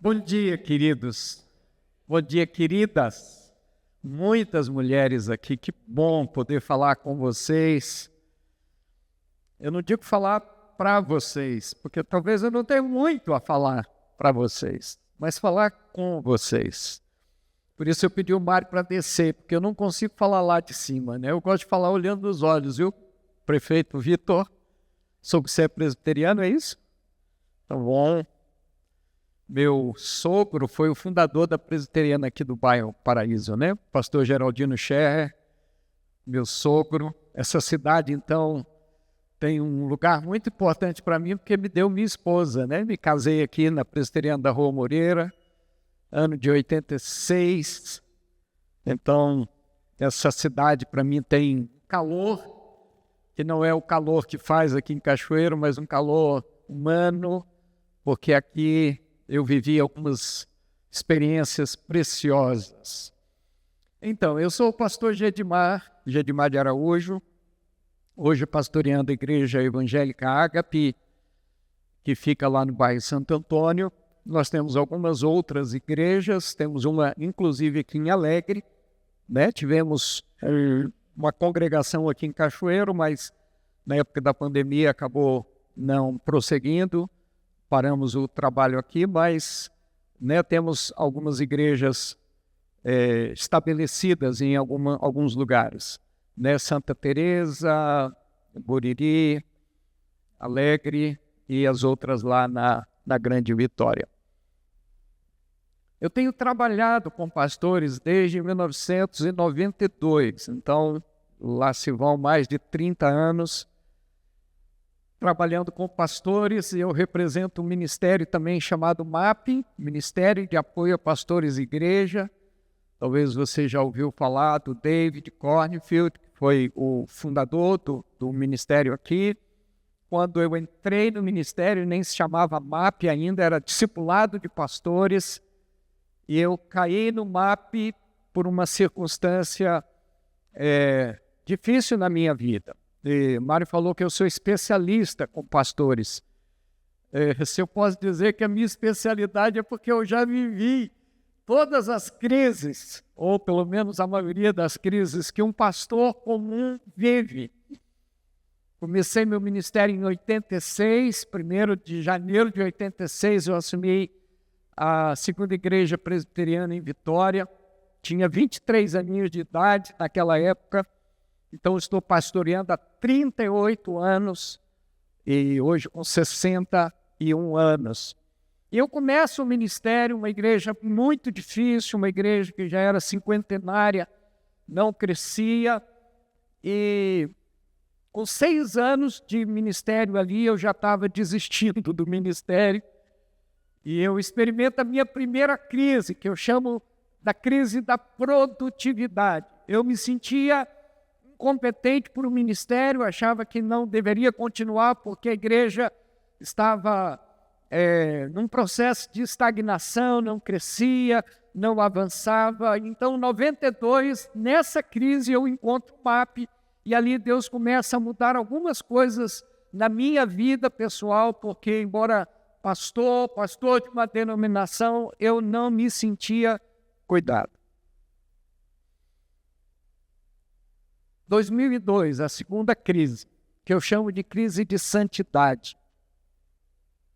Bom dia, queridos. Bom dia, queridas. Muitas mulheres aqui, que bom poder falar com vocês. Eu não digo falar para vocês, porque talvez eu não tenha muito a falar para vocês, mas falar com vocês. Por isso eu pedi o Mário para descer, porque eu não consigo falar lá de cima, né? Eu gosto de falar olhando nos olhos, viu? Prefeito Vitor, soube que você é presbiteriano, é isso? Então, bom. Meu sogro foi o fundador da presbiteriana aqui do bairro Paraíso, né? Pastor Geraldino Scherrer, meu sogro. Essa cidade, então, tem um lugar muito importante para mim, porque me deu minha esposa, né? Me casei aqui na presbiteriana da Rua Moreira, ano de 86. Então, essa cidade, para mim, tem calor, que não é o calor que faz aqui em Cachoeiro, mas um calor humano, porque aqui eu vivi algumas experiências preciosas. Então, eu sou o pastor Gedimar de Araújo, hoje pastoreando a Igreja Evangélica Ágape, que fica lá no bairro Santo Antônio. Nós temos algumas outras igrejas, temos uma, inclusive, aqui em Alegre, né? Tivemos uma congregação aqui em Cachoeiro, mas na época da pandemia acabou não prosseguindo. Paramos o trabalho aqui, mas né, temos algumas igrejas estabelecidas em alguns lugares. Né? Santa Teresa, Boriri, Alegre e as outras lá na Grande Vitória. Eu tenho trabalhado com pastores desde 1992, então lá se vão mais de 30 anos. Trabalhando com pastores, eu represento um ministério também chamado MAP, Ministério de Apoio a Pastores e Igreja. Talvez você já ouviu falar do David Cornfield, que foi o fundador do ministério aqui. Quando eu entrei no ministério, nem se chamava MAP ainda, era discipulado de pastores. E eu caí no MAP por uma circunstância difícil na minha vida. E Mário falou que eu sou especialista com pastores. Se eu posso dizer que a minha especialidade é porque eu já vivi todas as crises, ou pelo menos a maioria das crises que um pastor comum vive. Comecei meu ministério em 86, 1º de janeiro de 86 eu assumi a segunda igreja presbiteriana em Vitória. Tinha 23 aninhos de idade naquela época. Então, estou pastoreando há 38 anos e hoje com 61 anos. E eu começo o ministério, uma igreja muito difícil, uma igreja que já era cinquentenária, não crescia. E com 6 anos de ministério ali, eu já estava desistindo do ministério. E eu experimento a minha primeira crise, que eu chamo da crise da produtividade. Eu me sentia competente para o ministério, achava que não deveria continuar porque a igreja estava num processo de estagnação, não crescia, não avançava. Então, em 92, nessa crise, eu encontro o MAP e ali Deus começa a mudar algumas coisas na minha vida pessoal, porque embora pastor de uma denominação, eu não me sentia cuidado. 2002, a segunda crise, que eu chamo de crise de santidade.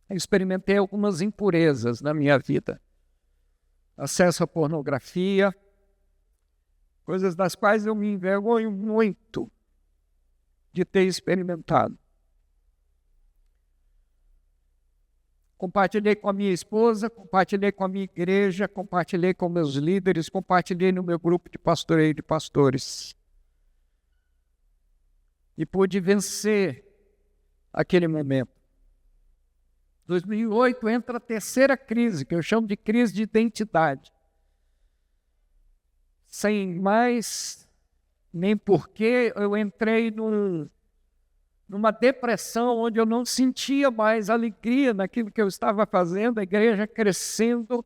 Eu experimentei algumas impurezas na minha vida. Acesso à pornografia, coisas das quais eu me envergonho muito de ter experimentado. Compartilhei com a minha esposa, compartilhei com a minha igreja, compartilhei com meus líderes, compartilhei no meu grupo de pastoreio de pastores. E pude vencer aquele momento. 2008 entra a terceira crise, que eu chamo de crise de identidade. Sem mais nem porquê, eu entrei numa depressão onde eu não sentia mais alegria naquilo que eu estava fazendo, a igreja crescendo,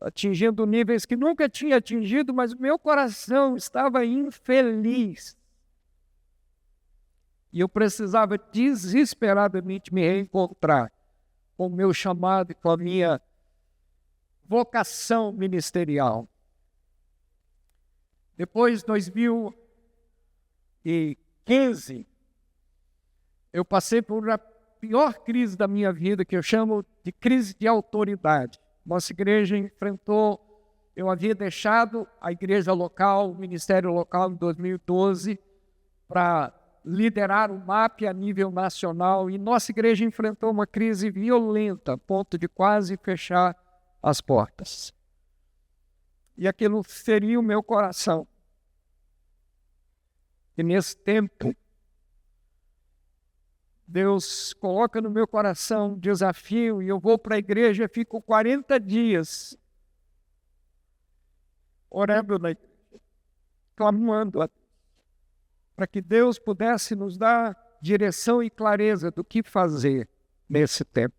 atingindo níveis que nunca tinha atingido, mas o meu coração estava infeliz. E eu precisava desesperadamente me reencontrar com o meu chamado e com a minha vocação ministerial. Depois, 2015, eu passei por a pior crise da minha vida, que eu chamo de crise de autoridade. Nossa igreja enfrentou, eu havia deixado a igreja local, o ministério local em 2012, para liderar o MAP a nível nacional, e nossa igreja enfrentou uma crise violenta, a ponto de quase fechar as portas. E aquilo feriu o meu coração. E nesse tempo, Deus coloca no meu coração um desafio, e eu vou para a igreja e fico 40 dias orando na igreja, clamando a Deus, para que Deus pudesse nos dar direção e clareza do que fazer nesse tempo.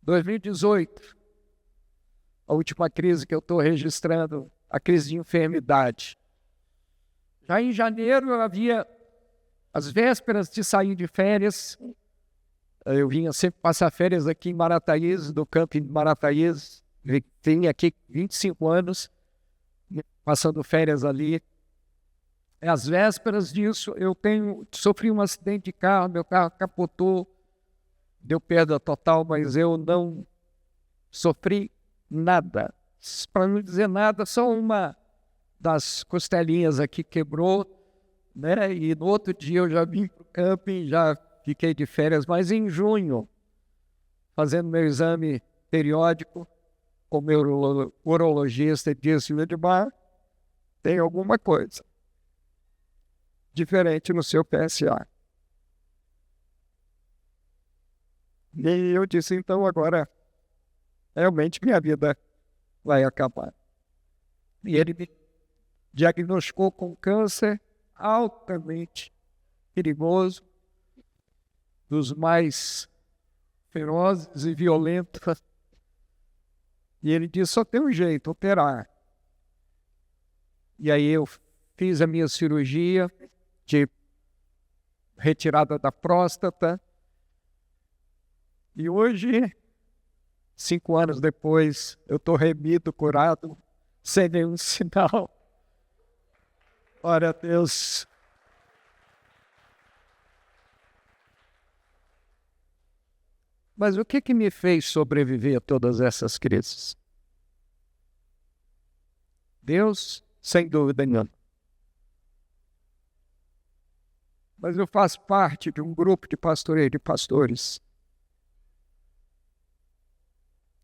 2018, a última crise que eu estou registrando, a crise de enfermidade. Já em janeiro eu havia, às vésperas de sair de férias, eu vinha sempre passar férias aqui em Marataízes, do camping de Marataízes, vim aqui 25 anos, passando férias ali. Às vésperas disso, sofri um acidente de carro, meu carro capotou, deu perda total, mas eu não sofri nada. Para não dizer nada, só uma das costelinhas aqui quebrou, né? E no outro dia eu já vim para o camping, já fiquei de férias, mas em junho, fazendo meu exame periódico, com o meu urologista, disse: Edmar, tem alguma coisa diferente no seu PSA. E eu disse: então agora realmente minha vida vai acabar. E ele me diagnosticou com câncer altamente perigoso, dos mais ferozes e violentos. E ele disse: só tem um jeito, operar. E aí eu fiz a minha cirurgia de retirada da próstata. E hoje, 5 anos depois, eu estou remido, curado, sem nenhum sinal. Glória a Deus. Mas o que me fez sobreviver a todas essas crises? Deus, sem dúvida nenhuma. Mas eu faço parte de um grupo de pastoreio de pastores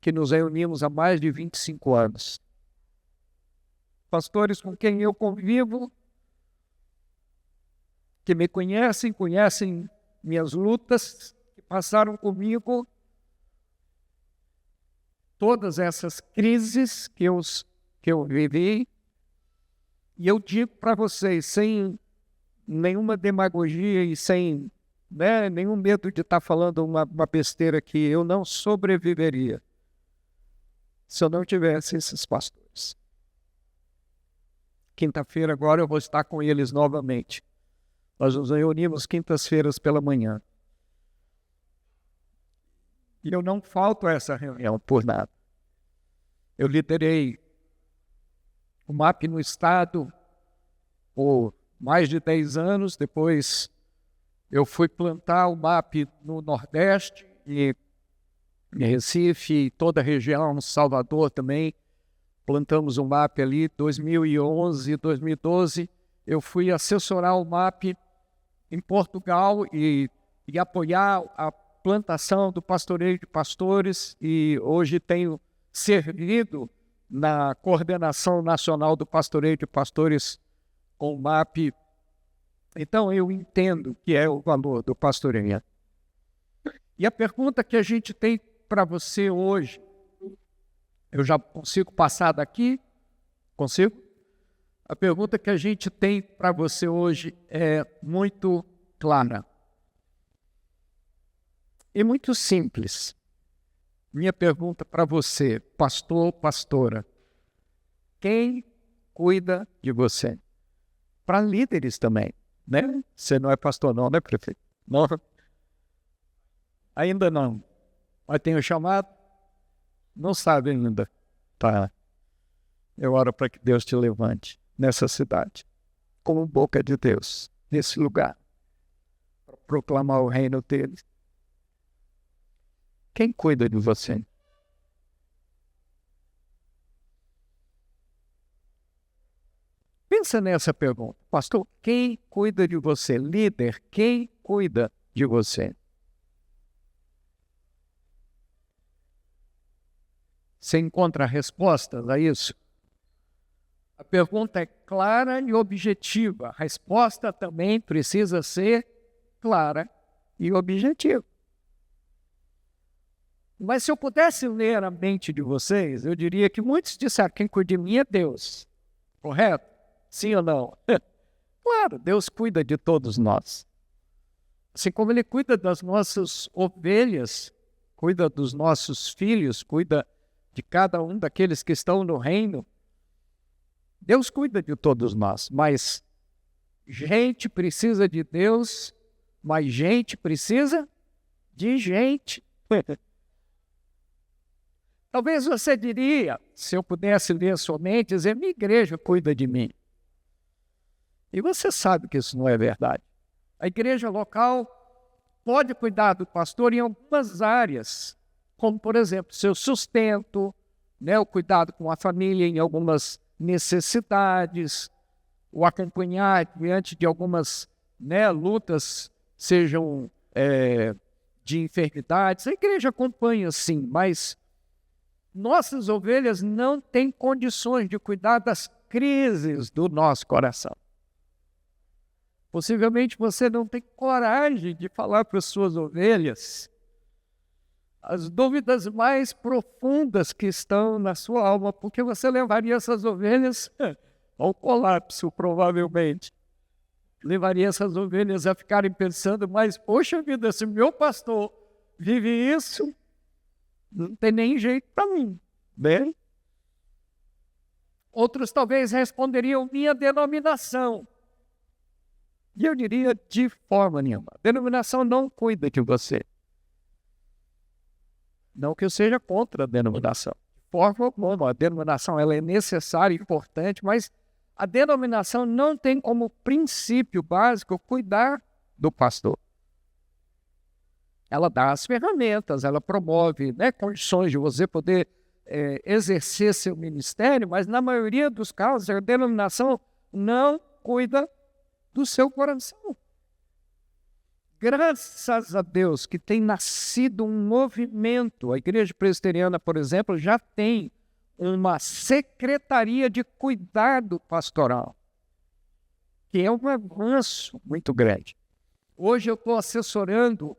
que nos reunimos há mais de 25 anos. Pastores com quem eu convivo, que me conhecem minhas lutas, que passaram comigo todas essas crises que eu vivi. E eu digo para vocês, sem nenhuma demagogia e sem nenhum medo de estar falando uma besteira aqui, eu não sobreviveria se eu não tivesse esses pastores. Quinta-feira agora eu vou estar com eles novamente. Nós nos reunimos quintas-feiras pela manhã. E eu não falto a essa reunião por nada. Eu liderei o MAP no estado por mais de 10 anos. Depois eu fui plantar o MAP no Nordeste, e em Recife, e toda a região, no Salvador também. Plantamos o MAP ali, 2011, 2012. Eu fui assessorar o MAP em Portugal e apoiar a plantação do pastoreio de pastores, e hoje tenho servido na coordenação nacional do pastoreio de pastores com o MAP. Então eu entendo que é o valor do pastoreio. E a pergunta que a gente tem para você hoje, eu já consigo passar daqui? Consigo? A pergunta que a gente tem para você hoje é muito clara e muito simples. Minha pergunta para você, pastor, pastora: quem cuida de você? Para líderes também, né? Você não é pastor não, né, prefeito? Não. Ainda não. Mas tenho chamado? Não sabe ainda. Tá. Eu oro para que Deus te levante nessa cidade, como boca de Deus, nesse lugar, para proclamar o reino dele. Quem cuida de você? Pensa nessa pergunta. Pastor, quem cuida de você? Líder, quem cuida de você? Você encontra respostas a isso? A pergunta é clara e objetiva. A resposta também precisa ser clara e objetiva. Mas se eu pudesse ler a mente de vocês, eu diria que muitos disseram, quem cuida de mim é Deus. Correto? Sim ou não? Claro, Deus cuida de todos nós. Assim como Ele cuida das nossas ovelhas, cuida dos nossos filhos, cuida de cada um daqueles que estão no reino. Deus cuida de todos nós, mas gente precisa de Deus, mas gente precisa de gente. Talvez você diria, se eu pudesse ler sua mente, dizer, minha igreja cuida de mim. E você sabe que isso não é verdade. A igreja local pode cuidar do pastor em algumas áreas, como, por exemplo, seu sustento, o cuidado com a família em algumas necessidades, o acompanhar diante de algumas lutas, sejam de enfermidades. A igreja acompanha sim, mas nossas ovelhas não têm condições de cuidar das crises do nosso coração. Possivelmente você não tem coragem de falar para as suas ovelhas as dúvidas mais profundas que estão na sua alma, porque você levaria essas ovelhas ao colapso, provavelmente. Levaria essas ovelhas a ficarem pensando, mas, poxa vida, se meu pastor vive isso, não tem nem jeito para mim. Bem? Outros talvez responderiam, minha denominação. E eu diria, de forma nenhuma. A denominação não cuida de você. Não que eu seja contra a denominação. De forma alguma, a denominação ela é necessária e importante, mas a denominação não tem como princípio básico cuidar do pastor. Ela dá as ferramentas, ela promove condições de você poder exercer seu ministério, mas na maioria dos casos a denominação não cuida do seu coração. Graças a Deus que tem nascido um movimento. A Igreja Presbiteriana, por exemplo, já tem uma secretaria de cuidado pastoral, que é um avanço muito grande. Hoje eu estou assessorando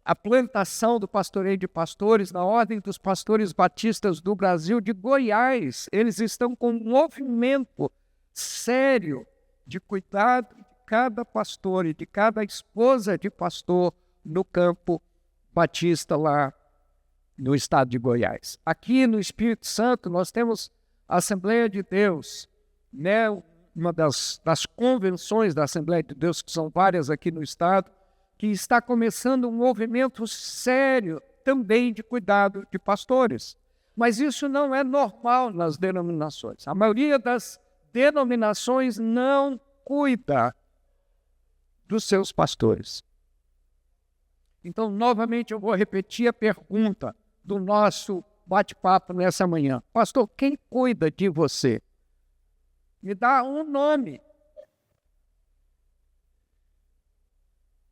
a plantação do pastoreio de pastores na Ordem dos Pastores Batistas do Brasil de Goiás. Eles estão com um movimento sério de cuidado de cada pastor e de cada esposa de pastor no campo batista lá no estado de Goiás. Aqui no Espírito Santo nós temos a Assembleia de Deus, uma das convenções da Assembleia de Deus, que são várias aqui no estado, que está começando um movimento sério também de cuidado de pastores. Mas isso não é normal nas denominações. A maioria das denominações não cuida dos seus pastores. Então, novamente, eu vou repetir a pergunta do nosso bate-papo nessa manhã. Pastor, quem cuida de você? Me dá um nome.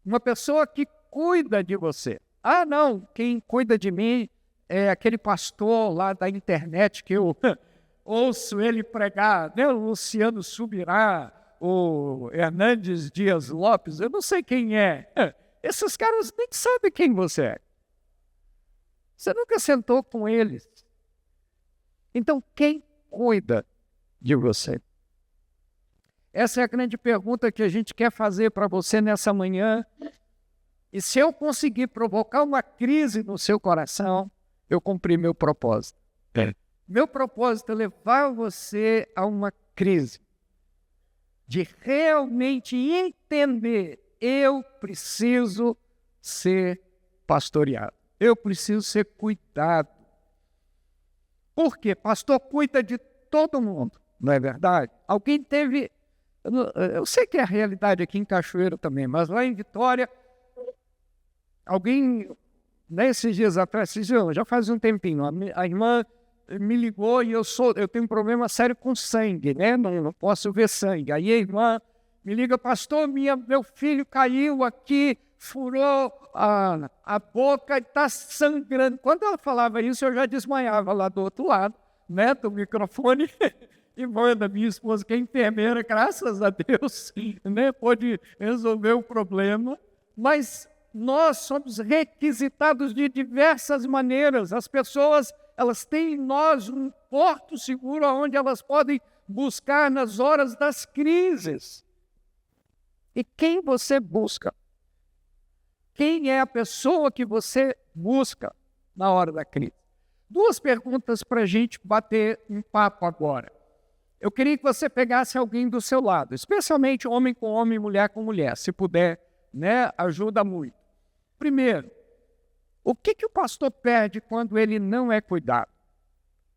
Uma pessoa que cuida de você. Ah, não, quem cuida de mim é aquele pastor lá da internet que eu ouço ele pregar, o Luciano Subirá, o Hernandes Dias Lopes, eu não sei quem é. Esses caras nem sabem quem você é. Você nunca sentou com eles. Então, quem cuida de você? Essa é a grande pergunta que a gente quer fazer para você nessa manhã. E se eu conseguir provocar uma crise no seu coração, eu cumpri meu propósito. Meu propósito é levar você a uma crise de realmente entender, eu preciso ser pastoreado. Eu preciso ser cuidado. Por quê? Pastor cuida de todo mundo, não é verdade? Alguém teve... Eu sei que é a realidade aqui em Cachoeiro também, mas lá em Vitória, alguém, nesses dias atrás, já faz um tempinho, a irmã me ligou e eu tenho um problema sério com sangue, né? Não posso ver sangue. Aí a irmã me liga, pastor, meu filho caiu aqui, furou a boca e está sangrando. Quando ela falava isso, eu já desmaiava lá do outro lado, né, do microfone. E Wanda, minha esposa, que é enfermeira, graças a Deus, né, pôde resolver o problema. Mas nós somos requisitados de diversas maneiras. As pessoas, elas têm em nós um porto seguro onde elas podem buscar nas horas das crises. E quem você busca? Quem é a pessoa que você busca na hora da crise? Duas perguntas para a gente bater um papo agora. Eu queria que você pegasse alguém do seu lado, especialmente homem com homem, mulher com mulher. Se puder, né, ajuda muito. Primeiro, o que o pastor perde quando ele não é cuidado?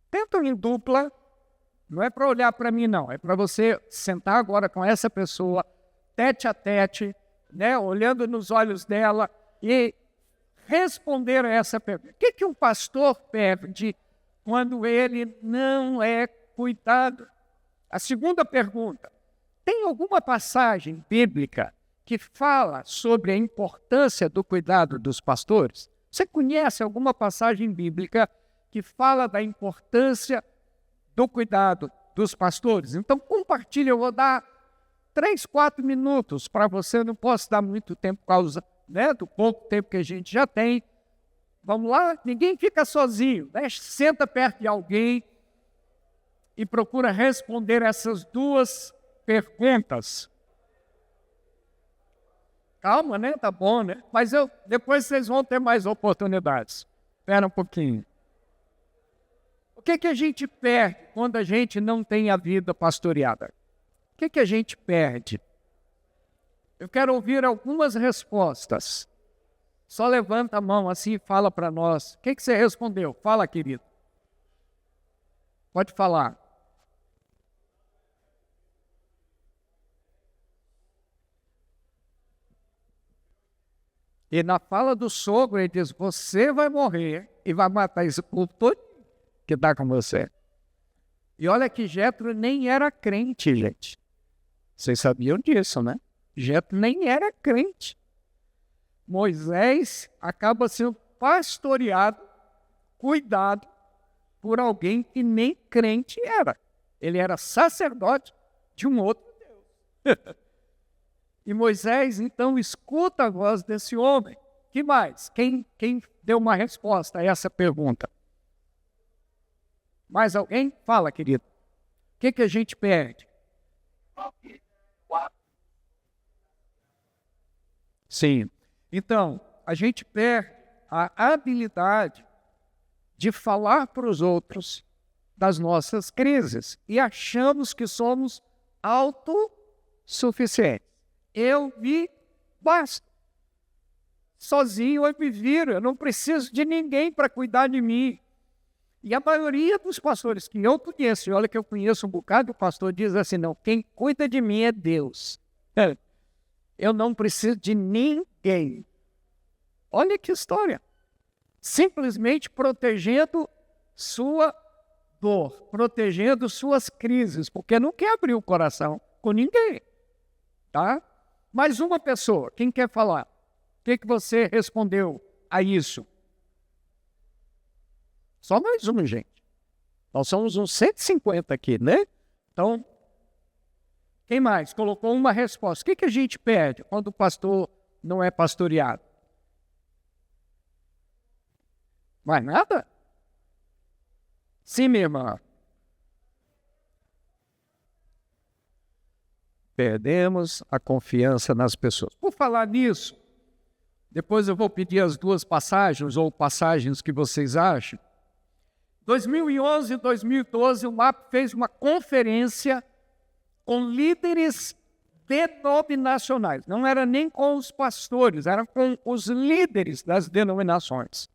Tenta em dupla, não é para olhar para mim, não. É para você sentar agora com essa pessoa, tete a tete, né, olhando nos olhos dela e responder a essa pergunta. O que um pastor perde quando ele não é cuidado? A segunda pergunta, tem alguma passagem bíblica que fala sobre a importância do cuidado dos pastores? Você conhece alguma passagem bíblica que fala da importância do cuidado dos pastores? Então, compartilhe, eu vou dar 3, 4 minutos para você, não posso dar muito tempo por causa, né, do pouco tempo que a gente já tem. Vamos lá? Ninguém fica sozinho, né? Senta perto de alguém e procura responder essas duas perguntas. Calma, né? Tá bom, né? Mas depois vocês vão ter mais oportunidades. Espera um pouquinho. O que a gente perde quando a gente não tem a vida pastoreada? O que a gente perde? Eu quero ouvir algumas respostas. Só levanta a mão assim e fala para nós. O que você respondeu? Fala, querido. Pode falar. E na fala do sogro, ele diz, você vai morrer e vai matar esse povo todo que está com você. E olha que Jetro nem era crente, gente. Vocês sabiam disso, né? Jetro nem era crente. Moisés acaba sendo pastoreado, cuidado por alguém que nem crente era. Ele era sacerdote de um outro Deus. E Moisés, então, escuta a voz desse homem. Que mais? Quem deu uma resposta a essa pergunta? Mais alguém? Fala, querido. O que a gente perde? Sim. Então, a gente perde a habilidade de falar para os outros das nossas crises e achamos que somos autossuficientes. Eu me basto. Sozinho eu me viro, eu não preciso de ninguém para cuidar de mim. E a maioria dos pastores que eu conheço, e olha que eu conheço um bocado, o pastor diz assim, não, quem cuida de mim é Deus. Eu não preciso de ninguém. Olha que história. Simplesmente protegendo sua dor, protegendo suas crises, porque não quer abrir o coração com ninguém. Tá? Mais uma pessoa, quem quer falar? O que você respondeu a isso? Só mais uma, gente. Nós somos uns 150 aqui, né? Então, quem mais? Colocou uma resposta. O que a gente perde quando o pastor não é pastoreado? Mais nada? Sim, minha irmã. Perdemos a confiança nas pessoas. Por falar nisso, depois eu vou pedir as duas passagens ou passagens que vocês acham. 2011 e 2012, o MAP fez uma conferência com líderes denominacionais. Não era nem com os pastores, era com os líderes das denominações.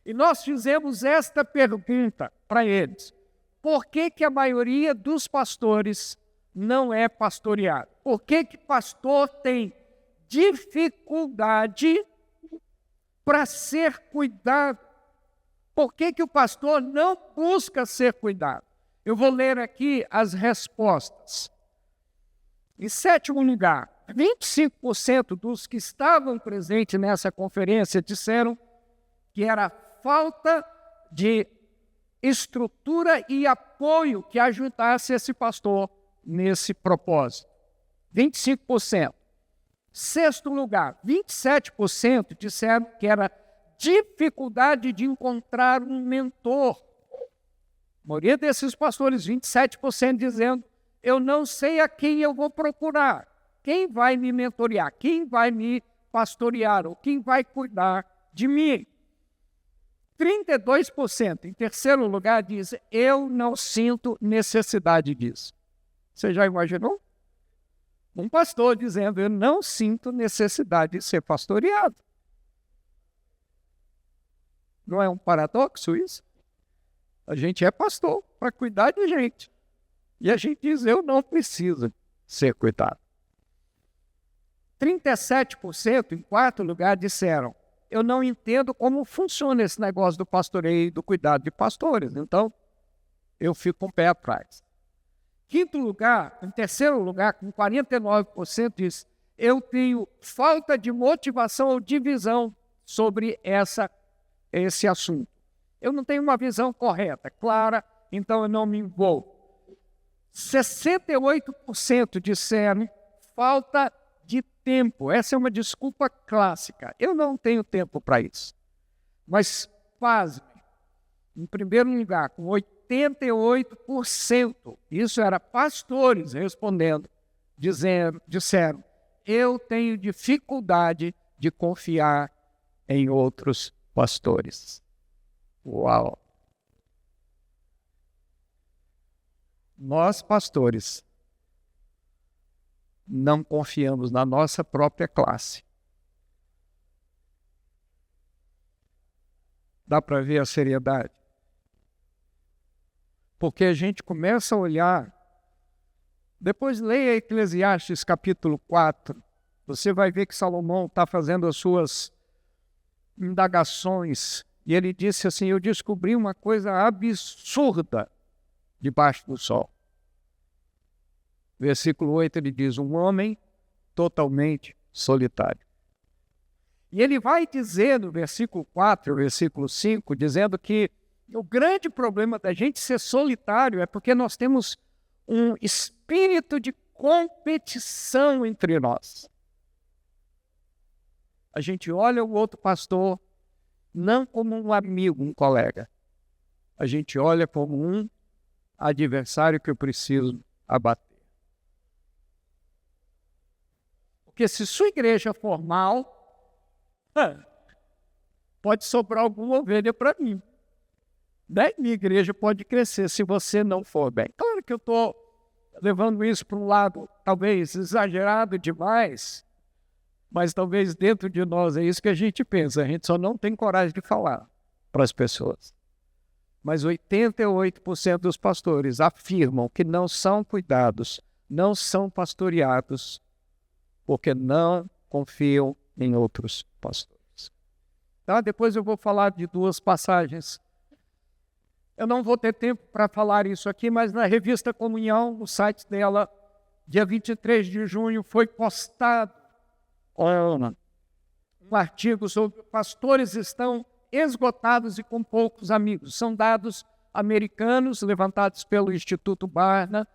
E nós fizemos esta pergunta para eles: por que que a maioria dos pastores não é pastoreado? Por que que pastor tem dificuldade para ser cuidado? Por que que o pastor não busca ser cuidado? Eu vou ler aqui as respostas. Em sétimo lugar, 25% dos que estavam presentes nessa conferência disseram que era falta de estrutura e apoio que ajudasse esse pastor nesse propósito. 25%. Sexto lugar, 27% disseram que era dificuldade de encontrar um mentor. A maioria desses pastores, 27% dizendo: eu não sei a quem eu vou procurar, quem vai me mentorear, quem vai me pastorear, ou quem vai cuidar de mim. 32%, em terceiro lugar, diz: eu não sinto necessidade disso. Você já imaginou? Um pastor dizendo: eu não sinto necessidade de ser pastoreado. Não é um paradoxo isso? A gente é pastor para cuidar de gente. E a gente diz: eu não preciso ser cuidado. 37%, em quarto lugar, disseram: eu não entendo como funciona esse negócio do pastoreio e do cuidado de pastores. Então, eu fico com o pé atrás. Quinto lugar, em terceiro lugar, com 49%, diz: eu tenho falta de motivação ou de visão sobre esse assunto. Eu não tenho uma visão correta, clara, então eu não me envolvo. 68% disseram falta de tempo. Essa é uma desculpa clássica. Eu não tenho tempo para isso. Mas, pasme, em primeiro lugar, com 88%, isso era pastores respondendo, disseram: eu tenho dificuldade de confiar em outros pastores. Uau! Nós, pastores, não confiamos na nossa própria classe. Dá para ver a seriedade? Porque a gente começa a olhar, depois leia Eclesiastes capítulo 4, você vai ver que Salomão está fazendo as suas indagações, e ele disse assim: eu descobri uma coisa absurda debaixo do sol. Versículo 8, ele diz: um homem totalmente solitário. E ele vai dizer no versículo 4, versículo 5, dizendo que o grande problema da gente ser solitário é porque nós temos um espírito de competição entre nós. A gente olha o outro pastor não como um amigo, um colega. A gente olha como um adversário que eu preciso abater. Porque se sua igreja for mal, pode sobrar alguma ovelha para mim. Daí minha igreja pode crescer se você não for bem. Claro que eu estou levando isso para um lado talvez exagerado demais, mas talvez dentro de nós é isso que a gente pensa. A gente só não tem coragem de falar para as pessoas. Mas 88% dos pastores afirmam que não são cuidados, não são pastoreados, porque não confiam em outros pastores. Tá? Depois eu vou falar de duas passagens. Eu não vou ter tempo para falar isso aqui, mas na revista Comunhão, no site dela, dia 23 de junho, foi postado um artigo sobre pastores estão esgotados e com poucos amigos. São dados americanos levantados pelo Instituto Barna.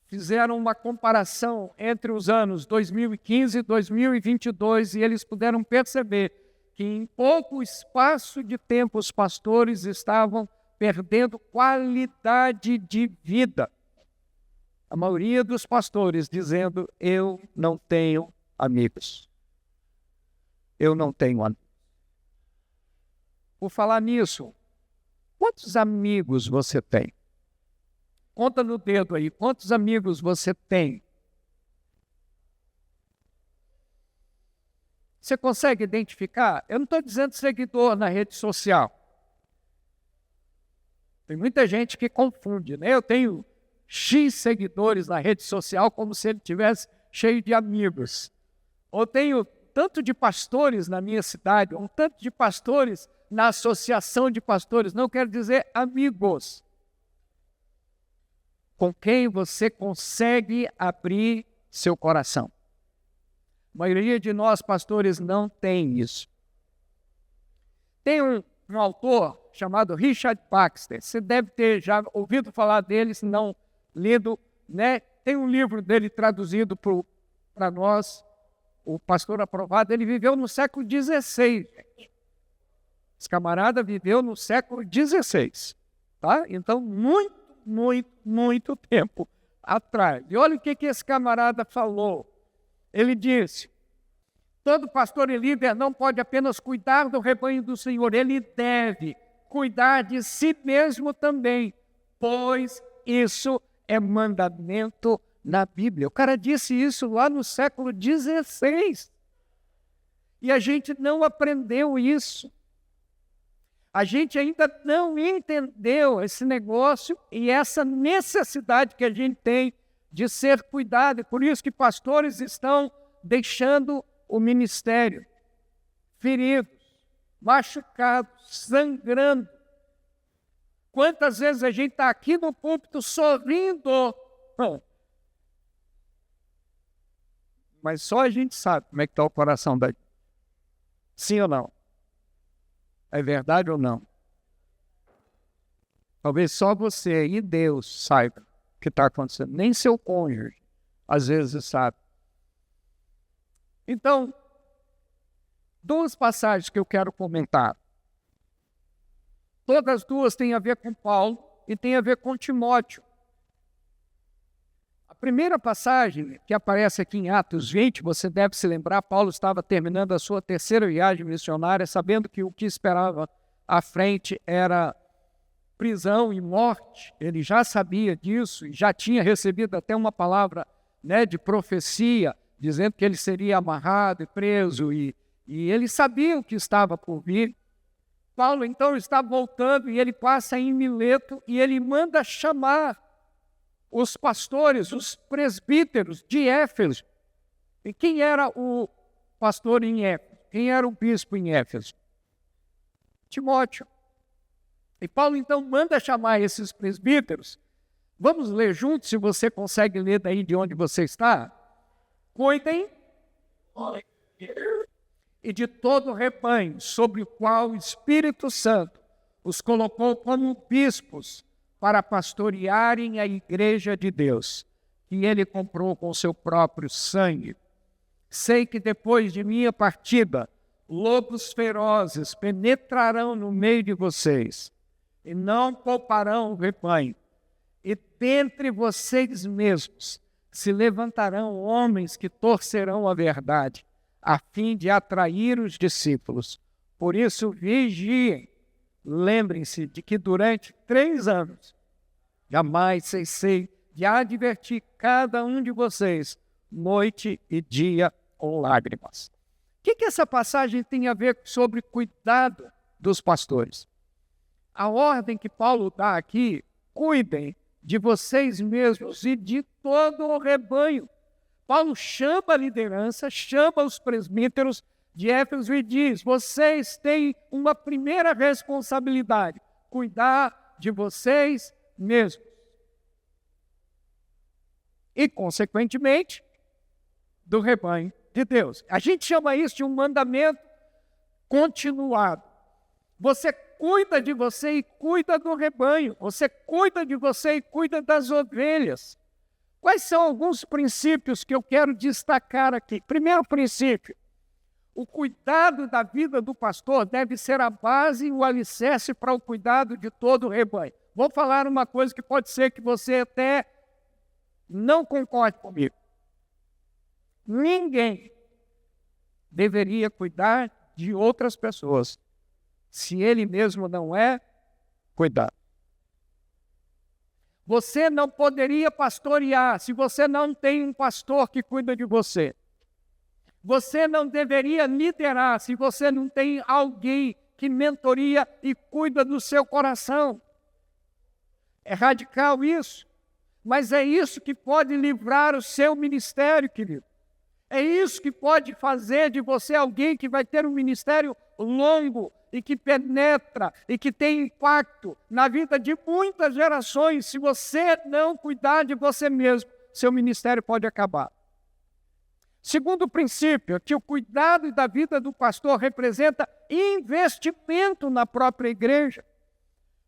Fizeram uma comparação entre os anos 2015 e 2022 e eles puderam perceber que em pouco espaço de tempo os pastores estavam perdendo qualidade de vida. A maioria dos pastores dizendo: eu não tenho amigos. Eu não tenho amigos. Por falar nisso, quantos amigos você tem? Conta no dedo aí, quantos amigos você tem? Você consegue identificar? Eu não estou dizendo seguidor na rede social. Tem muita gente que confunde, né? Eu tenho X seguidores na rede social como se ele tivesse cheio de amigos. Ou tenho tanto de pastores na minha cidade, ou tanto de pastores na associação de pastores. Não quero dizer amigos. Com quem você consegue abrir seu coração. A maioria de nós, pastores, não tem isso. Tem um autor chamado Richard Baxter. Você deve ter já ouvido falar dele, se não lido, né? Tem um livro dele traduzido para nós, o Pastor Aprovado. Ele viveu no século XVI. Esse camarada viveu no século XVI. Tá? Então, muito tempo atrás. E olha o que esse camarada falou. Ele disse: todo pastor e líder não pode apenas cuidar do rebanho do Senhor, ele deve cuidar de si mesmo também, pois isso é mandamento na Bíblia. O cara disse isso lá no século XVI. E a gente não aprendeu isso. A gente ainda não entendeu esse negócio e essa necessidade que a gente tem de ser cuidado. Por isso que pastores estão deixando o ministério, feridos, machucados, sangrando. Quantas vezes a gente está aqui no púlpito sorrindo, mas só a gente sabe como é que está o coração da gente. Sim ou não? É verdade ou não? Talvez só você e Deus saibam o que está acontecendo. Nem seu cônjuge, às vezes, sabe. Então, duas passagens que eu quero comentar. Todas duas têm a ver com Paulo e têm a ver com Timóteo. A primeira passagem que aparece aqui em Atos 20, você deve se lembrar, Paulo estava terminando a sua terceira viagem missionária, sabendo que o que esperava à frente era prisão e morte. Ele já sabia disso e já tinha recebido até uma palavra, né, de profecia, dizendo que ele seria amarrado e preso, e ele sabia o que estava por vir. Paulo, então, está voltando e ele passa em Mileto e ele manda chamar os pastores, os presbíteros de Éfeso. E quem era o pastor em Éfeso? Quem era o bispo em Éfeso? Timóteo. E Paulo, então, manda chamar esses presbíteros. Vamos ler juntos, se você consegue ler daí de onde você está. Cuidem e de todo o rebanho sobre o qual o Espírito Santo os colocou como bispos para pastorearem a igreja de Deus, que ele comprou com seu próprio sangue. Sei que depois de minha partida, lobos ferozes penetrarão no meio de vocês e não pouparão o rebanho. E dentre vocês mesmos se levantarão homens que torcerão a verdade, a fim de atrair os discípulos. Por isso, vigiem. Lembrem-se de que durante 3 anos, jamais cessei de advertir cada um de vocês, noite e dia com lágrimas. O que essa passagem tem a ver sobre cuidado dos pastores? A ordem que Paulo dá aqui: cuidem de vocês mesmos e de todo o rebanho. Paulo chama a liderança, chama os presbíteros de Éfeso e diz: vocês têm uma primeira responsabilidade, cuidar de vocês mesmos. E, consequentemente, do rebanho de Deus. A gente chama isso de um mandamento continuado. Você cuida de você e cuida do rebanho. Você cuida de você e cuida das ovelhas. Quais são alguns princípios que eu quero destacar aqui? Primeiro princípio: o cuidado da vida do pastor deve ser a base e o alicerce para o cuidado de todo o rebanho. Vou falar uma coisa que pode ser que você até não concorde comigo. Ninguém deveria cuidar de outras pessoas se ele mesmo não é cuidado. Você não poderia pastorear se você não tem um pastor que cuida de você. Você não deveria liderar se você não tem alguém que mentoria e cuida do seu coração. É radical isso, mas é isso que pode livrar o seu ministério, querido. É isso que pode fazer de você alguém que vai ter um ministério longo e que penetra e que tem impacto na vida de muitas gerações. Se você não cuidar de você mesmo, seu ministério pode acabar. Segundo princípio, que o cuidado da vida do pastor representa investimento na própria igreja.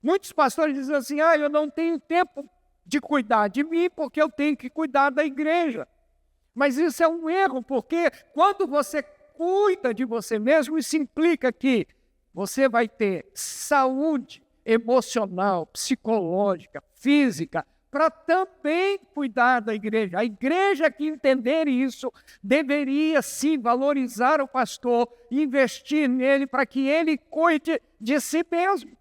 Muitos pastores dizem assim, eu não tenho tempo de cuidar de mim porque eu tenho que cuidar da igreja. Mas isso é um erro, porque quando você cuida de você mesmo, isso implica que você vai ter saúde emocional, psicológica, física, para também cuidar da igreja. A igreja que entender isso deveria sim valorizar o pastor, investir nele para que ele cuide de si mesmo.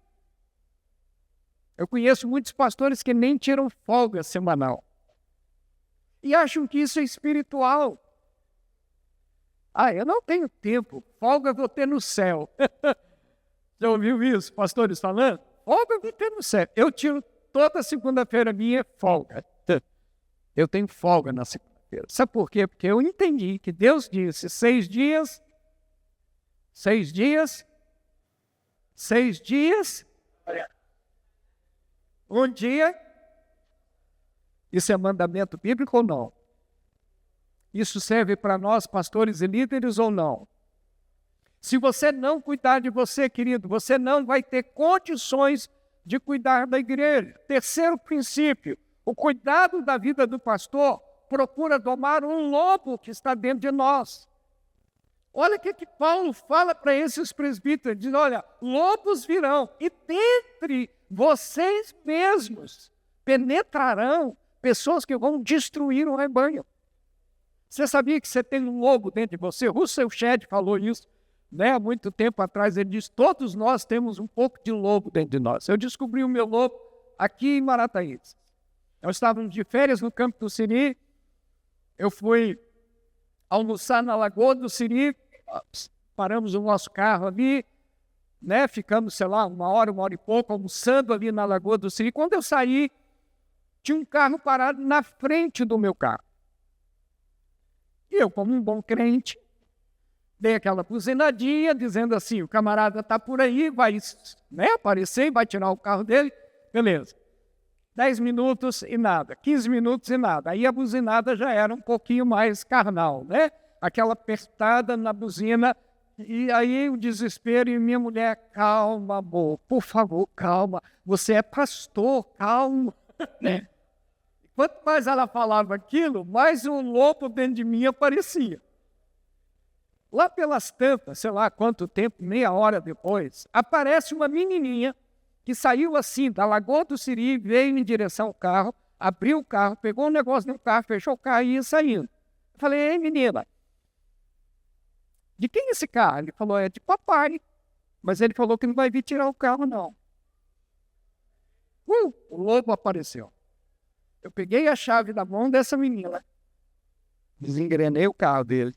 Eu conheço muitos pastores que nem tiram folga semanal e acham que isso é espiritual. Eu não tenho tempo, folga eu vou ter no céu. Já ouviu isso, pastores falando? Folga eu vou ter no céu. Eu tiro toda segunda-feira minha folga. Eu tenho folga na segunda-feira. Sabe por quê? Porque eu entendi que Deus disse 6 dias, 6 dias, 6 dias, um dia. Isso é mandamento bíblico ou não? Isso serve para nós, pastores e líderes, ou não? Se você não cuidar de você, querido, você não vai ter condições de cuidar da igreja. Terceiro princípio, o cuidado da vida do pastor procura domar um lobo que está dentro de nós. Olha o que Paulo fala para esses presbíteros, diz, olha, lobos virão e dentre vocês mesmos penetrarão pessoas que vão destruir o rebanho. Você sabia que você tem um lobo dentro de você? Russell Shedd falou isso, há muito tempo atrás. Ele disse, todos nós temos um pouco de lobo dentro de nós. Eu descobri o meu lobo aqui em Marataízes. Nós estávamos de férias no Campo do Siri. Eu fui almoçar na Lagoa do Siri. Paramos o nosso carro ali, ficamos, sei lá, 1 hora, 1 hora e pouco, almoçando ali na Lagoa do Siri. Quando eu saí, tinha um carro parado na frente do meu carro. E eu, como um bom crente, dei aquela buzinadinha, dizendo assim, o camarada está por aí, vai aparecer, vai tirar o carro dele, beleza. 10 minutos e nada, 15 minutos e nada. Aí a buzinada já era um pouquinho mais carnal, Aquela apertada na buzina, e aí o desespero, e minha mulher, calma, amor, por favor, calma, você é pastor, calma, Quanto mais ela falava aquilo, mais um lobo dentro de mim aparecia. Lá pelas tantas, sei lá quanto tempo, meia hora depois, aparece uma menininha que saiu assim da Lagoa do Siri, veio em direção ao carro, abriu o carro, pegou um negócio no carro, fechou o carro e ia saindo. Eu falei, ei menina, de quem é esse carro? Ele falou, é de papai, mas ele falou que não vai vir tirar o carro não. O lobo apareceu. Eu peguei a chave da mão dessa menina, desengrenei o carro dele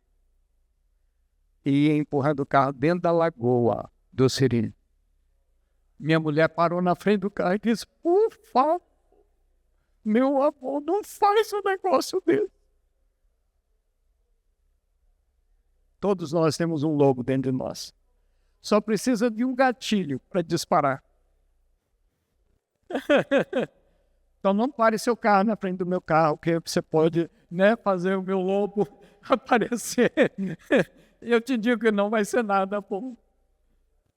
e ia empurrando o carro dentro da Lagoa do Siri. Minha mulher parou na frente do carro e disse, por favor, meu avô, não faz um negócio desse. Todos nós temos um lobo dentro de nós. Só precisa de um gatilho para disparar. Então não pare seu carro na frente do meu carro, que você pode fazer o meu lobo aparecer. Eu te digo que não vai ser nada bom.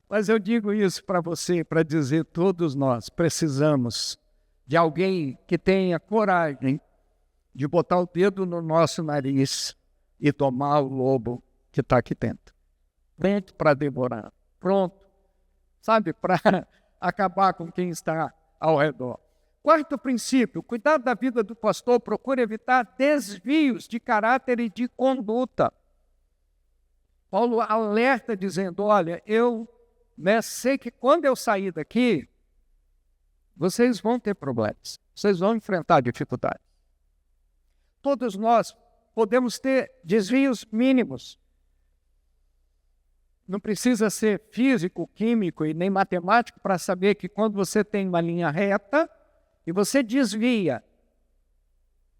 Mas eu digo isso para você, para dizer, todos nós precisamos de alguém que tenha coragem de botar o dedo no nosso nariz e tomar o lobo que está aqui dentro. Pronto para devorar, pronto, para acabar com quem está ao redor. Quarto princípio, cuidar da vida do pastor, procura evitar desvios de caráter e de conduta. Paulo alerta dizendo, olha, eu sei que quando eu sair daqui, vocês vão ter problemas, vocês vão enfrentar dificuldades. Todos nós podemos ter desvios mínimos, Não precisa ser físico, químico e nem matemático para saber que quando você tem uma linha reta e você desvia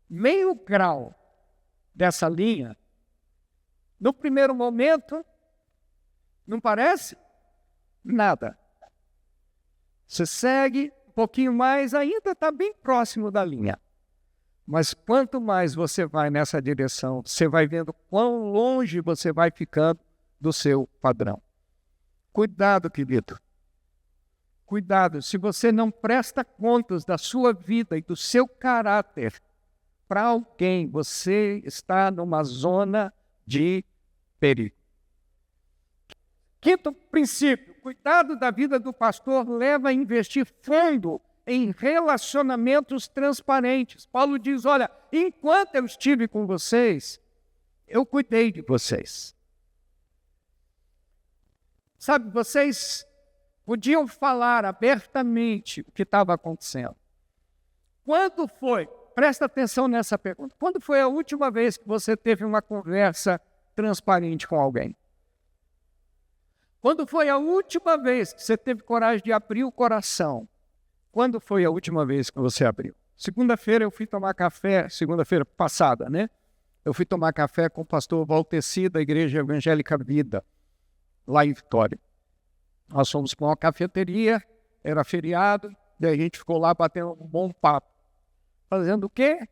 meio grau dessa linha, no primeiro momento, não parece nada. Você segue um pouquinho mais, ainda está bem próximo da linha. Mas quanto mais você vai nessa direção, você vai vendo quão longe você vai ficando do seu padrão. Cuidado, querido. Cuidado, se você não presta contas da sua vida e do seu caráter para alguém, você está numa zona de perigo. Quinto princípio, cuidado da vida do pastor leva a investir fundo em relacionamentos transparentes. Paulo diz, olha, enquanto eu estive com vocês, eu cuidei de vocês. Sabe, vocês podiam falar abertamente o que estava acontecendo. Quando foi, presta atenção nessa pergunta, quando foi a última vez que você teve uma conversa transparente com alguém? Quando foi a última vez que você teve coragem de abrir o coração? Quando foi a última vez que você abriu? Segunda-feira eu fui tomar café, segunda-feira passada, né? Eu fui tomar café com o pastor Valteci da Igreja Evangélica Vida, lá em Vitória. Nós fomos para uma cafeteria, era feriado, e a gente ficou lá batendo um bom papo. Fazendo o quê?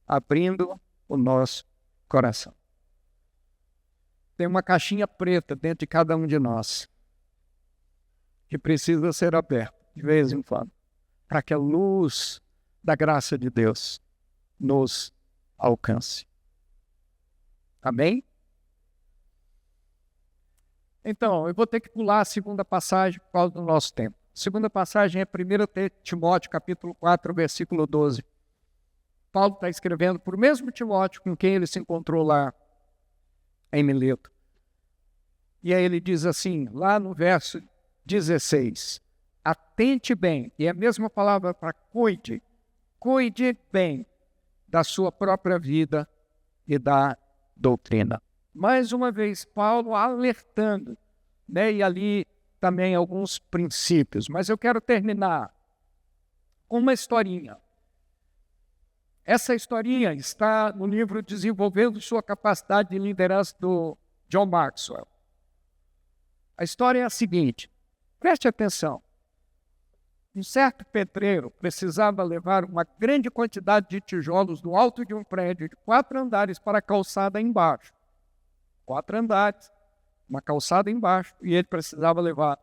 Abrindo o nosso coração. Tem uma caixinha preta dentro de cada um de nós, que precisa ser aberta de vez em quando, para que a luz da graça de Deus nos alcance. Amém? Então, eu vou ter que pular a segunda passagem por causa do nosso tempo. A segunda passagem é 1 Timóteo, capítulo 4, versículo 12. Paulo está escrevendo para o mesmo Timóteo com quem ele se encontrou lá em Mileto. E aí ele diz assim, lá no verso 16, atente bem, e é a mesma palavra para cuide bem da sua própria vida e da doutrina. Mais uma vez, Paulo alertando, né, e ali também alguns princípios, mas eu quero terminar com uma historinha. Essa historinha está no livro Desenvolvendo Sua Capacidade de Liderança, do John Maxwell. A história é a seguinte, preste atenção. Um certo pedreiro precisava levar uma grande quantidade de tijolos do alto de um prédio de 4 andares para a calçada embaixo. 4 andares, uma calçada embaixo, e ele precisava levar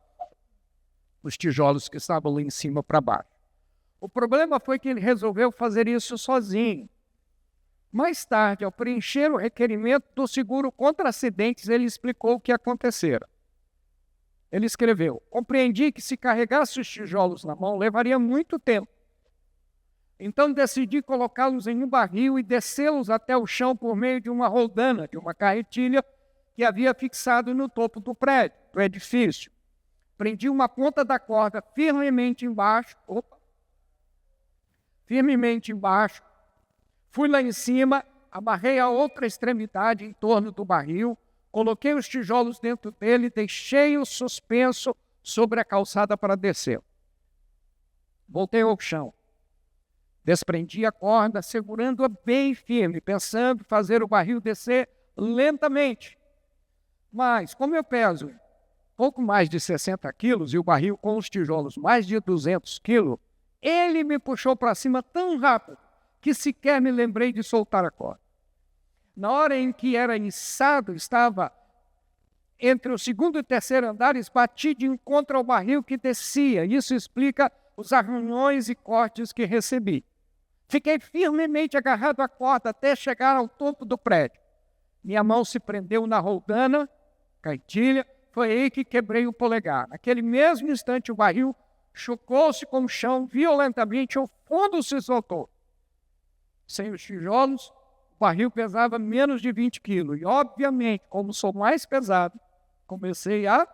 os tijolos que estavam lá em cima para baixo. O problema foi que ele resolveu fazer isso sozinho. Mais tarde, ao preencher o requerimento do seguro contra acidentes, ele explicou o que acontecera. Ele escreveu, compreendi que se carregasse os tijolos na mão, levaria muito tempo. Então decidi colocá-los em um barril e descê-los até o chão por meio de uma roldana, de uma carretilha que havia fixado no topo do prédio, do edifício. Prendi uma ponta da corda firmemente embaixo, fui lá em cima, amarrei a outra extremidade em torno do barril, coloquei os tijolos dentro dele e deixei-o suspenso sobre a calçada para descer. Voltei ao chão. Desprendi a corda, segurando-a bem firme, pensando fazer o barril descer lentamente. Mas, como eu peso pouco mais de 60 quilos e o barril com os tijolos mais de 200 quilos, ele me puxou para cima tão rápido que sequer me lembrei de soltar a corda. Na hora em que era içado, estava entre o segundo e terceiro andares, bati de encontro ao barril que descia. Isso explica os arranhões e cortes que recebi. Fiquei firmemente agarrado à corda até chegar ao topo do prédio. Minha mão se prendeu na roldana, carretilha, foi aí que quebrei o polegar. Naquele mesmo instante, o barril chocou-se com o chão violentamente, o fundo se soltou. Sem os tijolos, o barril pesava menos de 20 quilos. E, obviamente, como sou mais pesado, comecei a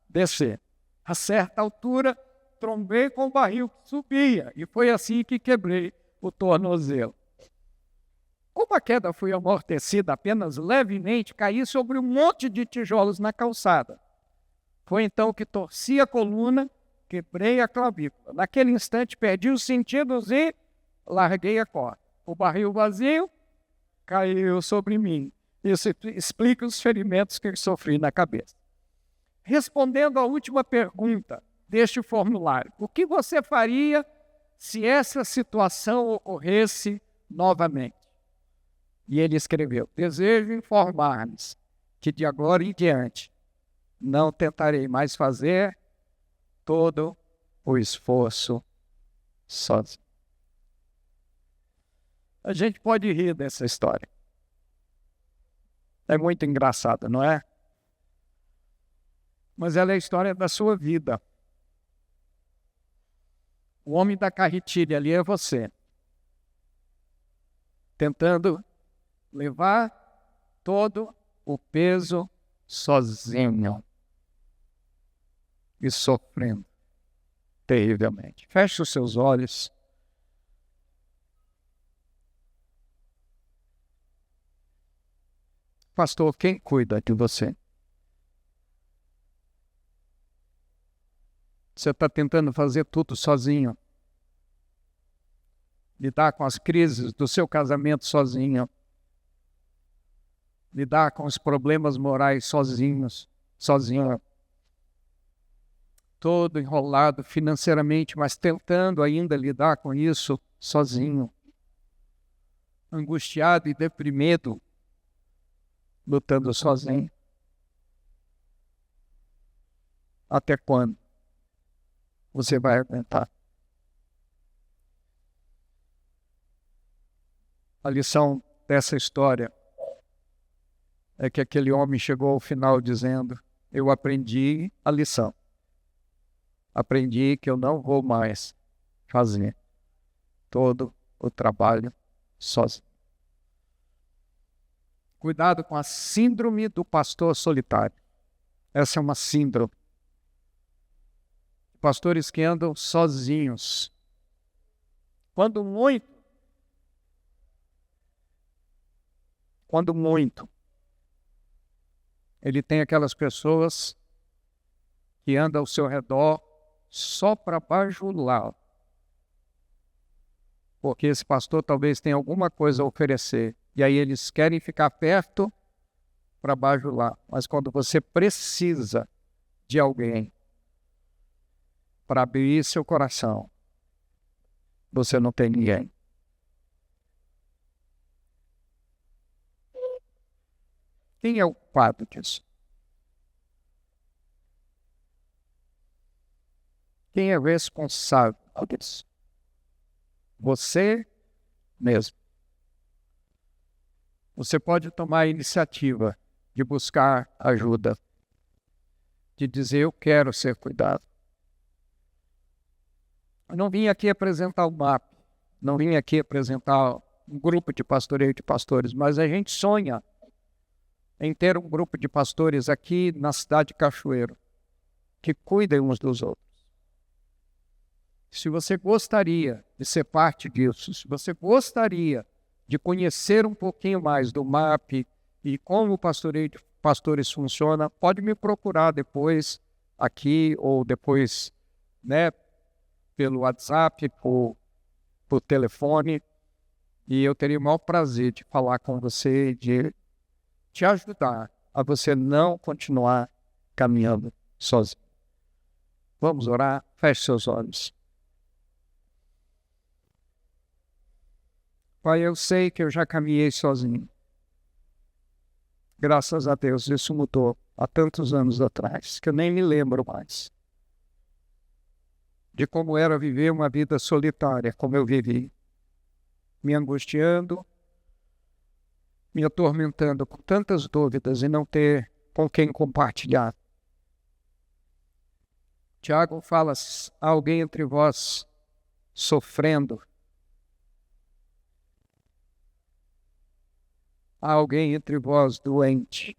descer. A certa altura, trombei com o barril que subia. E foi assim que quebrei o tornozelo. Como a queda foi amortecida apenas levemente, caí sobre um monte de tijolos na calçada. Foi então que torci a coluna, quebrei a clavícula. Naquele instante perdi os sentidos e larguei a corda. O barril vazio caiu sobre mim. Isso explica os ferimentos que eu sofri na cabeça. Respondendo à última pergunta deste formulário, o que você faria se essa situação ocorresse novamente? E ele escreveu: desejo informar-lhes que de agora em diante não tentarei mais fazer todo o esforço sozinho. A gente pode rir dessa história. É muito engraçada, não é? Mas ela é a história da sua vida. O homem da carretilha ali é você, tentando levar todo o peso sozinho e sofrendo terrivelmente. Feche os seus olhos. Pastor, quem cuida de você? Você está tentando fazer tudo sozinho. Lidar com as crises do seu casamento sozinho. Lidar com os problemas morais sozinho. Todo enrolado financeiramente, mas tentando ainda lidar com isso sozinho. Angustiado e deprimido, lutando sozinho. Até quando você vai aguentar? A lição dessa história é que aquele homem chegou ao final dizendo: eu aprendi a lição. Aprendi que eu não vou mais fazer todo o trabalho sozinho. Cuidado com a síndrome do pastor solitário. Essa é uma síndrome. Pastores que andam sozinhos. Quando muito, ele tem aquelas pessoas que andam ao seu redor só para bajular. Porque esse pastor talvez tenha alguma coisa a oferecer. E aí eles querem ficar perto para bajular. Mas quando você precisa de alguém para abrir seu coração, você não tem ninguém. Quem é o culpado disso? Quem é responsável disso? Você mesmo. Você pode tomar a iniciativa de buscar ajuda, de dizer: eu quero ser cuidado. Eu não vim aqui apresentar o MAP, não vim aqui apresentar um grupo de pastoreio de pastores, mas a gente sonha em ter um grupo de pastores aqui na cidade de Cachoeiro, que cuidem uns dos outros. Se você gostaria de ser parte disso, se você gostaria de conhecer um pouquinho mais do MAP e como o pastoreio de pastores funciona, pode me procurar depois aqui ou depois, pelo WhatsApp, por telefone, e eu teria o maior prazer de falar com você, de te ajudar a você não continuar caminhando sozinho. Vamos orar? Feche seus olhos. Pai, eu sei que eu já caminhei sozinho. Graças a Deus, isso mudou há tantos anos atrás, que eu nem me lembro mais de como era viver uma vida solitária, como eu vivi, me angustiando, me atormentando com tantas dúvidas e não ter com quem compartilhar. Tiago fala: há alguém entre vós sofrendo, há alguém entre vós doente,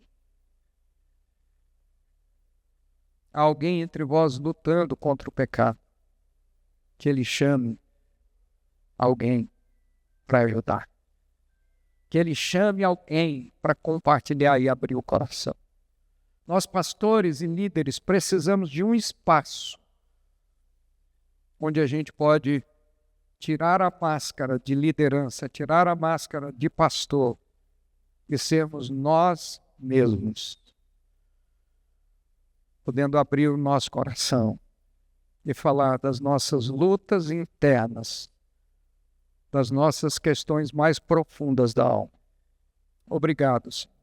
há alguém entre vós lutando contra o pecado, que ele chame alguém para ajudar. que Ele chame alguém para compartilhar e abrir o coração. Nós, pastores e líderes, precisamos de um espaço onde a gente pode tirar a máscara de liderança, tirar a máscara de pastor e sermos nós mesmos, podendo abrir o nosso coração e falar das nossas lutas internas, das nossas questões mais profundas da alma. Obrigado, Senhor.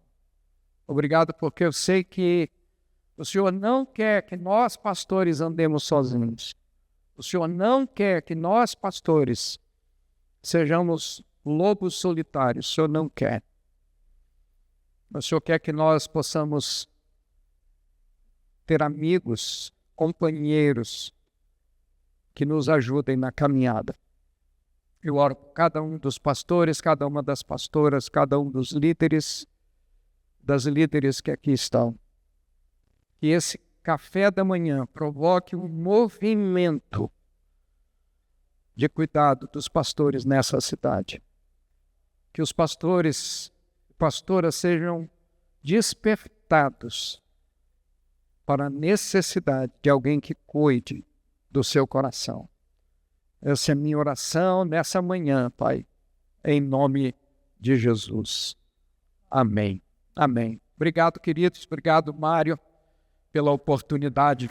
Obrigado porque eu sei que o Senhor não quer que nós, pastores, andemos sozinhos. O Senhor não quer que nós, pastores, sejamos lobos solitários. O Senhor não quer. O Senhor quer que nós possamos ter amigos, companheiros que nos ajudem na caminhada. Eu oro por cada um dos pastores, cada uma das pastoras, cada um dos líderes, das líderes que aqui estão. Que esse café da manhã provoque um movimento de cuidado dos pastores nessa cidade. Que os pastores e pastoras sejam despertados para a necessidade de alguém que cuide do seu coração. Essa é a minha oração nessa manhã, Pai, em nome de Jesus. Amém. Amém. Obrigado, queridos. Obrigado, Mário, pela oportunidade